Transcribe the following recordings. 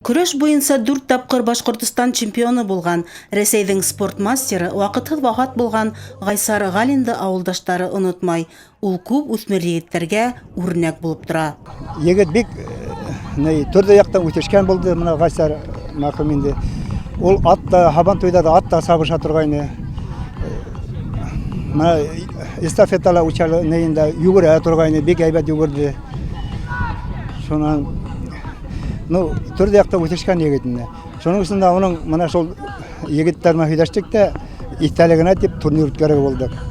Көрәш буенча 4 тапкыр Башкортстан чемпионы булган Рәсәйнең спорт мастеры, вакытсыз вафат булган Гайсар Галинды авылдаштары онытмай, ул күп үсмер егетләргә үрнәк булып тора. Егет бик төрдә яктан үтешкән булды, мына Гайсар мәрхүм инде. Ул атта Хабан туйда атта сабыша торгайны. Мына эстафетала учалы нәендә югыра торгайны, бик әйбәт югырды. Шуннан төрдә яктан үтешкән егетне. Шуның өчен дә аның мына шул егетләрне һөйләштек тә истәлегенә дип турнир үткәргән булдык.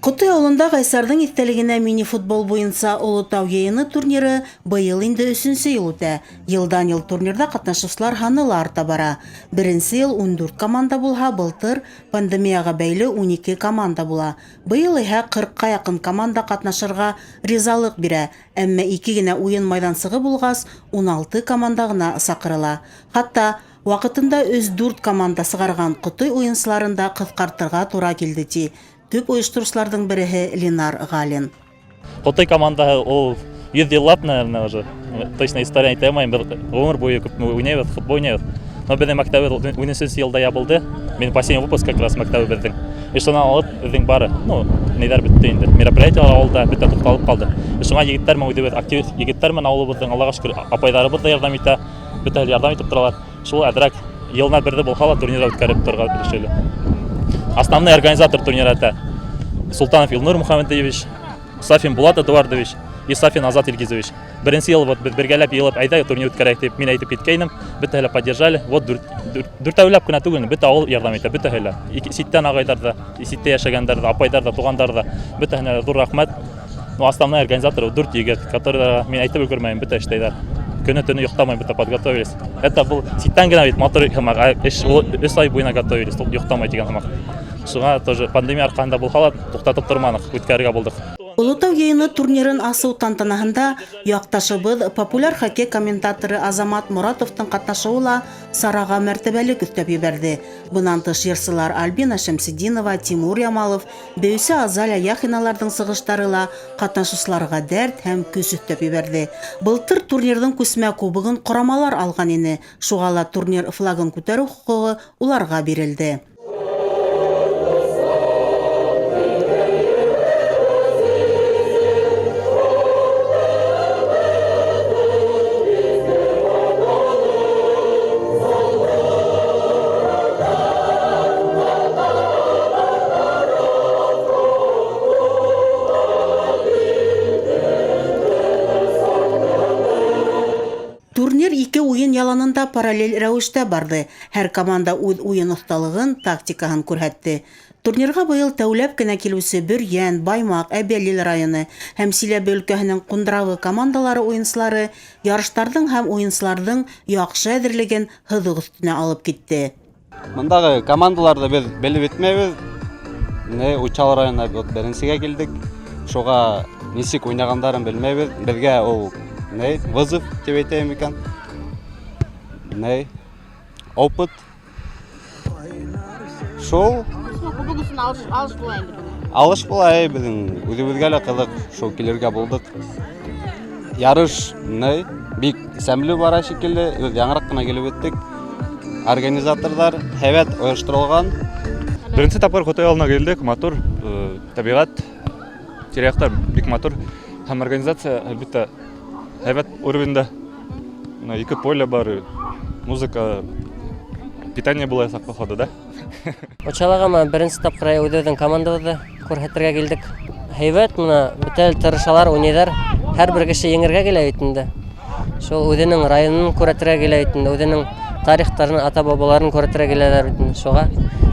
Кутай авылында Гайсарның истәлегенә мини-футбол буенча Олытау йыйыны турниры быел инде 3нче ел үтә. Елдан-ел турнирда катнашучылар саны арта бара. Беренче ел 14 команда булса, былтыр пандемияга бәйле 12 команда була. Быел исә 40-ка якын команда катнашырга ризалык бирә, әмма 2 генә уен майдансыгы булгас, 16 команда гына сакырыла. Хатта вакытында үз 4 команда сыгарган Кутай уенчыларында кыскартырга туры килде ди. Төп оештыручыларның береһе Ленар Галин. Кутай команда ул 100 еллап, наверное, уже. Точно история әйтә алмыйм, гомер буе күп уйнайбыз, футбол уйнайбыз. Но безнең мәктәбе 13 елда ябылды. Мен последний выпуск как раз мәктәбе безнең. И шуны алып безнең бары, нидәр бетте инде. Мероприятие алда бетә тукталып калды. Шуңа егетләр мен уйдыбыз, актив егетләр мен авылыбызның Аллага шөкер апайларыбыз да ярдәм итә, бетә ярдәм итеп торалар. Шул әдрәк елна бердә булһа турнирда үткәреп торырга тырышалар. Основной организатор турнира это Султанов Илнур Мухаммедович, Сафин Булат Эдуардович и Сафин Азат Ильгизович. Беренче ел бергәләп елып әйдә турнир үткәрәк дип мин әйтеп киткәйнем. Бөтәһе поддержали. Вот дүртәүләп кенә түгел, бөтә авыл ярдәм итә, бөтәһе. Ситтән агайлар да, ситтә яшәгәннәр да, апайлар да, туганнар да, бөтәһенә зур рәхмәт. Основной организатор 4 егет, которые мин әйтеп өлгермәйм, бөтә эштәйләр. Көне-төне юктамай бөтә подготовились. Это был ситтән генә бит мотор эш ай буена готовились, юктамай дигән һәм. Шуңа тоже пандемия аркасында булһа да туктатып тормадык, үткәрергә булдык. Олытау йыйыны турнирын асу тантанаһында якташыбыз популяр хоккей комментаторы Азамат Моратовтың катнашуы Сарага мәртәбәлек өстәп ебәрде. Бунан тыш йырчылар Альбина Шәмсетдинова, Тимур Ямалов, Бәүсә Азаля Яхиналарның сыгыштары катнашучыларга дәрт һәм көч өстәп ебәрде. Былтыр турнирның күсмә кубогын корамалар алган ине. Шуңа турнир флагын күтәрү хукугы уларга бирелде. Турнир 2 уен яланында параллель рәвештә барды. Һәр команда үз уен осталыгын, тактикаһын күрһәтте. Турнирга быел тәүләп кенә килүче Бөрьян, Баймак, Әбәлил районы һәм Силәбе өлкәһенең Кундравы командалары уенчылары ярыштарның һәм уенчыларның яхшы әзерлеген хызык өстенә алып китте. Мондагы командаларда без белеп бетмәбез. Учал районына беренчегә килдек. Шуга ничек уйнагандарын белмәбез. Безгә ул вызов дип әйтәм икән. Опыт. Шул алыш була безнең үзебезгә лә кызык, шул килергә булдык. Ярыш бик сәмле бара шикелле, яңарак кына килеп беттек. Организаторлар һәйбәт оештырылган. Беренче тапкыр Кутай авылына килдек, матур, табигать, терәхтәр бик матур һәм организация әлбәттә һәйбәт уровеньда. Ике поле бар, музыка, питание була сак походу, да? Учалага беренче тапкыр үзебезнең командабызды күрһәтергә килдек. Һәйбәт, моны бөтен тырышалар, уйныйлар. Һәрбер кеше еңергә килә бит инде. Шул үзенең районын күрәтергә килә бит инде, үзенең тарихтарын, ата-бабаларын күрәтергә киләләр бит инде. Шуңа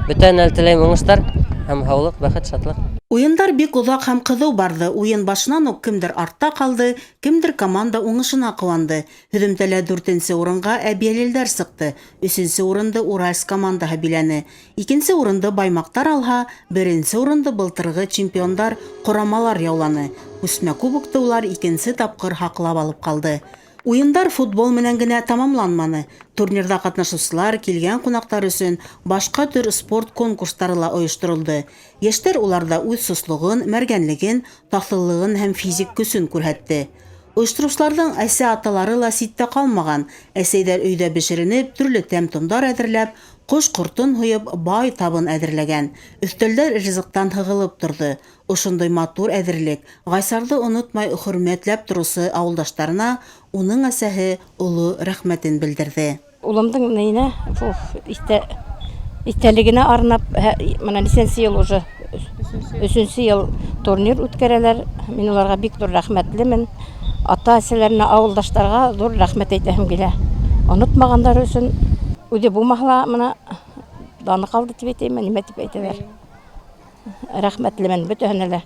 бөтен теләйм уңыштар һәм һаулык, бәхет, шатлык. Уендар бик узак һәм кызу барды. Уен башынан ук кемдер артта калды, кемдер команда уңышына кыланды. Һөҙөмтәлә 4нче урынга Әбиәлилдәр сыҡты. 3нче урынды Уральск командаһы биләне. 2нче урынды Баймактар алһа, 1нче урынды былтырғы чемпиондар Ҡорамалар яуланы. Күсмә кубокты улар 2нче тапҡыр һаҡлап алып ҡалды. Уендар футбол менән генә тамамланманы. Турнирда катнашучылар, килгән ҡунаҡтар өсөн башҡа төр спорт конкурстары ла ойошторолдо. Йәштәр уларда үҙ сослоғын, мәргәнлеген, таҫыллығын һәм физик көсөн күрһәтте. Оештырышларның әсә аталары ла ситтә калмаган. Әсәйдәр өйдә бешеренеп, төрле тәм-томдар әзерләп, кош кортын һуеп, бай табын әзерләгән. Өстәлдәр ризыктан һыгылып торды. Ошондай матур әзерлек Гайсарды онытмай хөрмәтләп торысы авылдаштарына уның әсәһе олы рәхмәтен белдерде. Улымдың нейне, истәлегенә арнап, мына нисенче ел уже, 3нче ел турнир үткәрәләр. Мин уларга бик зур рәхмәтлемен. Ата-әсәләренә, авылдаштарга зур рәхмәт әйтәһем килә. Онытмагандар өчен, үзе булмахла, мына даны калды дип әйтәм, нимә дип әйтәләр. Рәхмәтлемен бөтәһенә лә.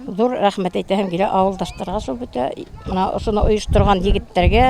Зур рәхмәт әйтәһем килә авылдаштарга, шул бөтә, мына ошоны оештырган егеттәргә,